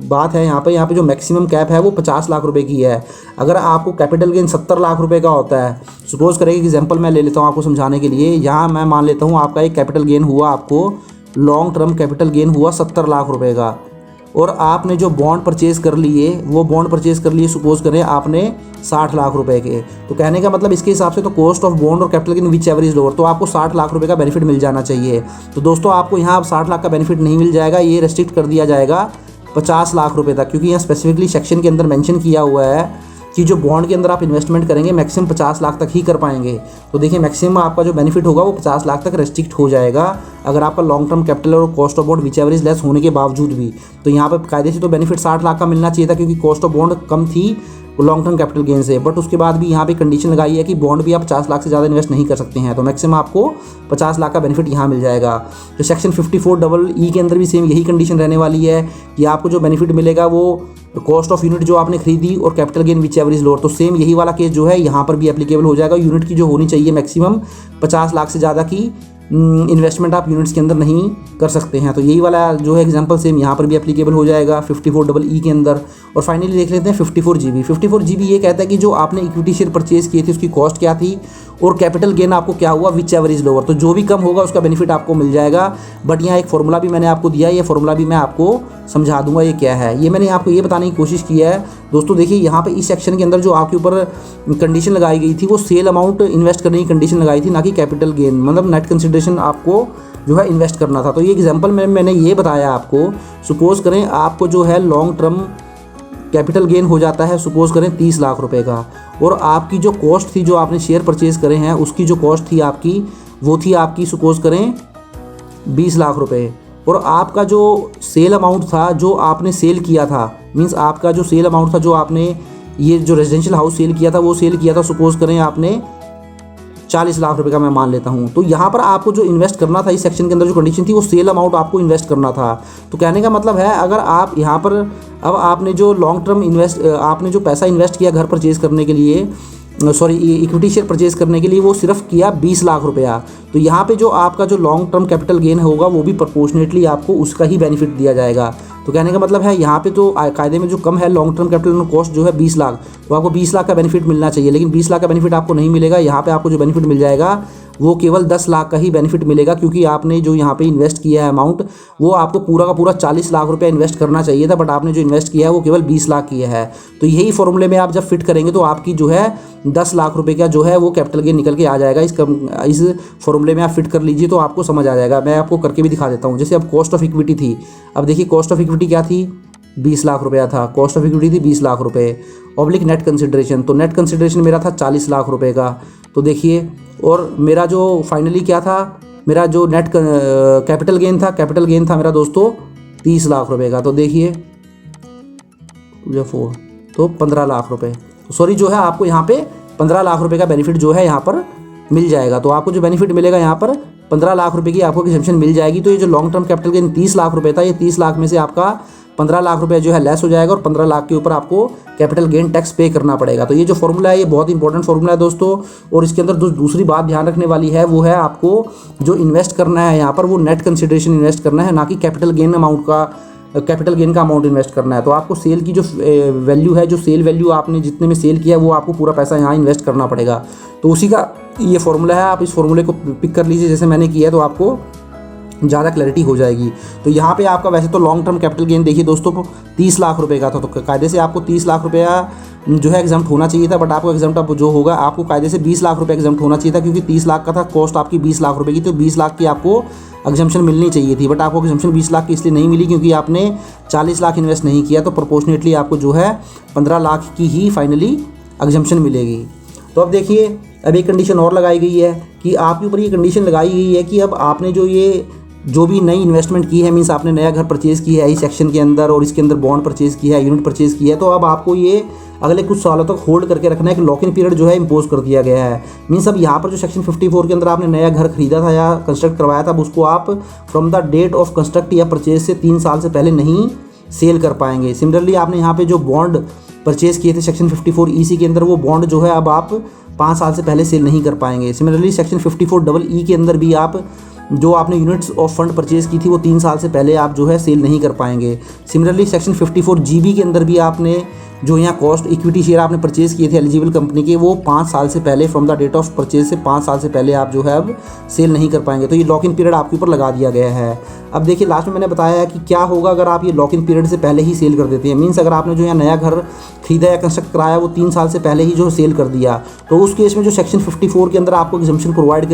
[SPEAKER 1] बात है यहाँ पे जो मैक्सिमम कैप है वो 50 लाख रुपये की है। अगर आपको कैपिटल गेन 70 लाख रुपये का होता है, सपोज करें कि एग्जाम्पल मैं ले लेता हूँ आपको समझाने के लिए। यहाँ मैं मान लेता हूँ आपका एक कैपिटल गेन हुआ, आपको लॉन्ग टर्म कैपिटल गेन हुआ 70 लाख रुपये का, और आपने जो बॉन्ड परचेज कर लिए वो बॉन्ड परचेज कर लिए सपोज करें आपने 60 लाख रुपए के। तो कहने का मतलब इसके हिसाब से तो कॉस्ट ऑफ बॉन्ड और capital gain which ever is lower, तो आपको 60 लाख रुपए का बेनिफिट मिल जाना चाहिए। तो दोस्तों आपको यहाँ 60 लाख का बेनिफिट नहीं मिल जाएगा, ये रेस्ट्रिक्ट कर दिया जाएगा 50 लाख रुपए तक, क्योंकि यहाँ स्पेसिफिकली सेक्शन के अंदर मेंशन किया हुआ है कि जो बॉन्ड के अंदर आप इन्वेस्टमेंट करेंगे मैक्सिमम 50 लाख तक ही कर पाएंगे। तो देखिए मैक्सिमम आपका जो बेनिफिट होगा वो 50 लाख तक रेस्ट्रिक्ट हो जाएगा, अगर आपका लॉन्ग टर्म कैपिटल और cost of bond which ever is less होने के बावजूद भी। तो यहाँ पर कायदे से तो बेनिफिट 60 लाख का मिलना चाहिए था, क्योंकि कॉस्ट ऑफ बॉन्ड कम थी लॉन्ग टर्म कैपिटल गेन से। बट उसके बाद भी यहाँ पे कंडीशन लगाई है कि बॉन्ड भी आप 50 लाख से ज़्यादा इन्वेस्ट नहीं कर सकते हैं, तो मैक्सिमम आपको 50 लाख का बेनिफिट यहाँ मिल जाएगा। तो सेक्शन 54EE के अंदर भी सेम यही कंडीशन रहने वाली है कि आपको जो बेनिफिट मिलेगा वो कॉस्ट ऑफ यूनिट जो आपने खरीदी और capital gain which ever is lower. तो सेम यही वाला केस जो है यहाँ पर भी एप्लीकेबल हो जाएगा। यूनिट की जो होनी चाहिए मैक्सिमम 50 लाख से ज़्यादा की इन्वेस्टमेंट आप यूनिट्स के अंदर नहीं कर सकते हैं। तो यही वाला जो है एग्जांपल सेम यहाँ पर भी एप्लीकेबल हो जाएगा 54EE के अंदर। और फाइनली देख लेते हैं 54GB। 54GB ये कहता है कि जो आपने इक्विटी शेयर परचेज किए थे उसकी कॉस्ट क्या थी और कैपिटल गेन आपको क्या हुआ विच एवर इज लोअर। तो जो भी कम होगा उसका बेनिफिट आपको मिल जाएगा। बट यहाँ एक फॉर्मूला भी मैंने आपको दिया है, ये फॉर्मूला भी मैं आपको समझा दूंगा ये क्या है। ये मैंने आपको ये बताने की कोशिश की है दोस्तों। देखिए यहाँ पे इस सेक्शन के अंदर जो आपके ऊपर कंडीशन लगाई गई थी वो सेल अमाउंट इन्वेस्ट करने की कंडीशन लगाई थी, ना कि कैपिटल गेन। मतलब नेट कंसिडरेशन आपको जो है इन्वेस्ट करना था। तो ये एग्जांपल में मैंने ये बताया आपको। सपोज़ करें आपको जो है लॉन्ग टर्म कैपिटल गेन हो जाता है, सपोज़ करें 30 लाख रुपए का, और आपकी जो कॉस्ट थी, जो आपने शेयर परचेज़ करे हैं उसकी जो कॉस्ट थी आपकी, वो थी आपकी सपोज़ करें 20 लाख रुपए, और आपका जो सेल अमाउंट था जो आपने सेल किया था, मींस आपका जो सेल अमाउंट था जो आपने ये जो रेजिडेंशियल हाउस सेल किया था वो सेल किया था सपोज़ करें आपने 40 लाख रुपए का मैं मान लेता हूँ। तो यहाँ पर आपको जो इन्वेस्ट करना था इस सेक्शन के अंदर जो कंडीशन थी वो सेल अमाउंट आपको इन्वेस्ट करना था। तो कहने का मतलब है अगर आप यहाँ पर अब आपने जो लॉन्ग टर्म आपने जो पैसा इन्वेस्ट किया घर परचेज़ करने के लिए, सॉरी इक्विटी शेयर परचेज़ करने के लिए, वो सिर्फ किया 20 लाख रुपया, तो यहाँ पे जो आपका जो लॉन्ग टर्म कैपिटल गेन होगा वो भी प्रोपोर्शनेटली आपको उसका ही बेनिफिट दिया जाएगा। तो कहने का मतलब है यहाँ पे तो कायदे में जो कम है लॉन्ग टर्म कैपिटल कॉस्ट जो है 20 लाख, तो आपको 20 लाख का बेनिफिट मिलना चाहिए, लेकिन 20 लाख का बेनिफिट आपको नहीं मिलेगा। यहाँ पे आपको जो बेनिफिट मिल जाएगा वो केवल 10 लाख का ही बेनिफिट मिलेगा, क्योंकि आपने जो यहाँ पे इन्वेस्ट किया है अमाउंट वो आपको पूरा का पूरा 40 लाख रुपया इन्वेस्ट करना चाहिए था, बट आपने जो इन्वेस्ट किया है वो केवल 20 लाख किया है। तो यही फॉर्मूले में आप जब फिट करेंगे तो आपकी जो है 10 लाख रुपए का जो है वो कैपिटल गेन निकल के आ जाएगा। इस फॉर्मूले में आप फिट कर लीजिए तो आपको समझ आ जाएगा। मैं आपको करके भी दिखा देता हूँ। जैसे अब कॉस्ट ऑफ इक्विटी थी, अब देखिए कॉस्ट ऑफ इक्विटी क्या थी, 20 लाख रुपया था, कॉस्ट ऑफ इक्विटी थी 20 लाख रुपए, ऑब्लिक नेट कंसिडरेशन, तो नेट कंसिडरेशन मेरा था 40 लाख रुपए का। तो देखिए, और मेरा जो फाइनली क्या था, मेरा जो नेट कैपिटल गेन था, कैपिटल गेन था मेरा दोस्तों 30 लाख रुपए का। तो देखिए जो 4 तो 15 लाख रुपए, सॉरी जो है आपको यहाँ पे 15 लाख रुपए का बेनिफिट जो है यहाँ पर मिल जाएगा। तो आपको जो बेनिफिट मिलेगा यहाँ पर 15 लाख रुपए की आपको एग्जेम्पशन मिल जाएगी। तो ये जो long term capital gain 30 lakh रुपए था, ये 30 लाख में से आपका 15 लाख रुपए जो है लेस हो जाएगा, और 15 लाख के ऊपर आपको कैपिटल गेन टैक्स पे करना पड़ेगा। तो ये जो फॉर्मूला है ये बहुत इंपॉर्टेंट फॉर्मूला है दोस्तों। और इसके अंदर दूसरी बात ध्यान रखने वाली है वो है आपको जो इन्वेस्ट करना है यहाँ पर वो नेट कंसिडरेशन इन्वेस्ट करना है, ना कि कैपिटल गेन अमाउंट का, कैपिटल गेन का अमाउंट इन्वेस्ट करना है। तो आपको सेल की जो वैल्यू है, जो सेल वैल्यू आपने जितने में सेल किया है वो आपको पूरा पैसा यहाँ इन्वेस्ट करना पड़ेगा। तो उसी का ये फॉर्मूला है, आप इस फॉर्मूले को पिक कर लीजिए जैसे मैंने किया है, तो आपको ज़्यादा क्लैरिटी हो जाएगी। तो यहाँ पे आपका वैसे तो लॉन्ग टर्म कैपिटल गेन देखिए दोस्तों 30 लाख रुपए का था, तो कायदे से आपको 30 लाख रुपया जो है एग्जाम्प्ट होना चाहिए था, बट आपको एग्जाम्प्ट अब जो होगा आपको कायदे से 20 लाख रुपये एग्जाम्प्ट होना चाहिए था, क्योंकि 30 लाख का था, कॉस्ट आपकी 20 लाख रुपए की, तो 20 लाख की आपको एग्जाम्पशन मिलनी चाहिए थी। बट आपको एग्जाम्पशन 20 लाख की इसलिए नहीं मिली क्योंकि आपने 40 लाख इन्वेस्ट नहीं किया, तो प्रोपोर्शनेटली आपको जो है 15 लाख की ही फाइनली एग्जाम्पशन मिलेगी। तो अब देखिए, अब एक कंडीशन और लगाई गई है कि आपके ऊपर ये कंडीशन लगाई गई है कि अब आपने जो भी नई इन्वेस्टमेंट की है, मीन्स आपने नया घर परचेज़ किया है इस सेक्शन के अंदर, और इसके अंदर बॉन्ड परचेज़ किया है, यूनिट परचेज़ किया है, तो अब आपको ये अगले कुछ सालों तक होल्ड करके रखना है। कि लॉक इन पीरियड जो है इम्पोज कर दिया गया है। मीन्स अब यहाँ पर जो सेक्शन 54 के अंदर आपने नया घर खरीदा था या कंस्ट्रक्ट करवाया था, अब उसको आप from the date of construct या परचेज से 3 साल से पहले नहीं सेल कर पाएंगे। सिमिलरली आपने यहाँ पे जो बॉन्ड परचेज़ किए थे सेक्शन 54 EC के अंदर, वो बॉन्ड जो है अब आप 5 साल से पहले सेल नहीं कर पाएंगे। सिमिलरली सेक्शन 54 EE के अंदर भी आप जो आपने यूनिट्स ऑफ फंड परचेज़ की थी वो 3 साल से पहले आप जो है सेल नहीं कर पाएंगे। सिमिलरली सेक्शन 54 GB के अंदर भी आपने जो यहाँ कॉस्ट इक्विटी शेयर आपने परचेज़ किए थे एलिजिबल कंपनी के, वो 5 साल से पहले from the date of purchase से 5 साल से पहले आप जो है अब सेल नहीं कर पाएंगे। तो ये लॉक इन पीरियड आपके ऊपर लगा दिया गया है। अब देखिए लास्ट में मैंने बताया है कि क्या होगा अगर आप ये लॉक इन पीरियड से पहले ही सेल कर देते हैं। मीन्स अगर आपने जो यहाँ नया घर खरीदा या कंस्ट्रक्ट कराया वो 3 साल से पहले ही जो सेल कर दिया, तो उस केस में जो सेक्शन 54 के अंदर आपको एग्जम्पशन प्रोवाइड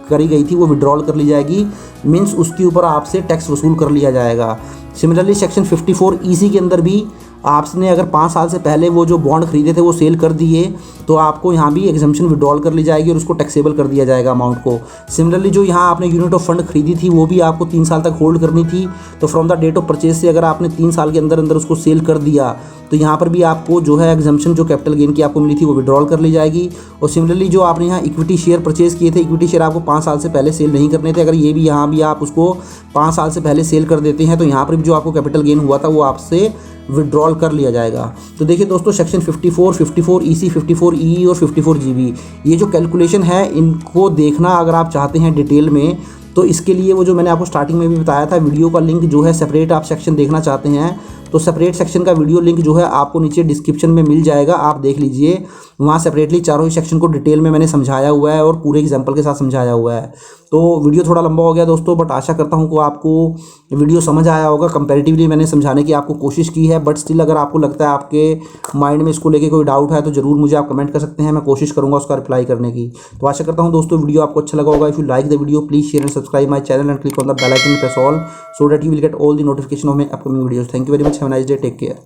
[SPEAKER 1] करी गई थी वो विड्रॉल कर ली जाएगी। मीन्स उसके ऊपर आपसे टैक्स वसूल कर लिया जाएगा। सिमिलरली सेक्शन 54 EC के अंदर भी आपने अगर 5 साल से पहले वो जो बॉन्ड खरीदे थे वो सेल कर दिए, तो आपको यहाँ भी एग्जम्पशन विड्रॉल कर ली जाएगी और उसको टैक्सेबल कर दिया जाएगा अमाउंट को। सिमिलरली जो यहाँ आपने यूनिट ऑफ फंड खरीदी थी वो भी आपको 3 साल तक होल्ड करनी थी, तो from the date of purchase से अगर आपने 3 साल के अंदर अंदर उसको सेल कर दिया, तो यहाँ पर भी आपको जो है एग्जम्पशन जो कैपिटल गेन की आपको मिली थी वो विड्रॉल कर ली जाएगी। और सिमिलरली जो आपने यहाँ इक्विटी शेयर परचेज़ किए थे, इक्विटी शेयर आपको 5 साल से पहले सेल नहीं करने थे, अगर ये भी यहाँ भी आप उसको 5 साल से पहले सेल कर देते हैं, तो यहाँ पर भी जो आपको कैपिटल गेन हुआ था वो आपसे विड्रॉल कर लिया जाएगा। तो देखिए दोस्तों, सेक्शन 54, 54 EC, 54 EE और 54 GB ये जो कैलकुलेशन है इनको देखना अगर आप चाहते हैं डिटेल में, तो इसके लिए वो जो मैंने आपको स्टार्टिंग में भी बताया था वीडियो का लिंक जो है सेपरेट आप सेक्शन देखना चाहते हैं तो सेपरेट सेक्शन का वीडियो लिंक जो है आपको नीचे डिस्क्रिप्शन में मिल जाएगा, आप देख लीजिए। वहाँ सेपरेटली चारों ही सेक्शन को डिटेल में मैंने समझाया हुआ है और पूरे एग्जाम्पल के साथ समझाया हुआ है। तो वीडियो थोड़ा लंबा हो गया दोस्तों, बट आशा करता हूँ कि आपको वीडियो समझ आया होगा। कंपैरेटिवली मैंने समझाने की आपको कोशिश की है, बट स्टिल अगर आपको लगता है आपके माइंड में इसको लेके कोई डाउट है तो ज़रूर मुझे आप कमेंट कर सकते हैं, मैं कोशिश करूँगा उसका रिप्लाई करने की। तो आशा करता हूँ दोस्तों वीडियो आपको अच्छा लगा होगा। If you like the video please share and subscribe my channel and click on the bell icon, press all, so that you will get all the notification of my upcoming videos. Thank you very much. Have a nice day. Take care.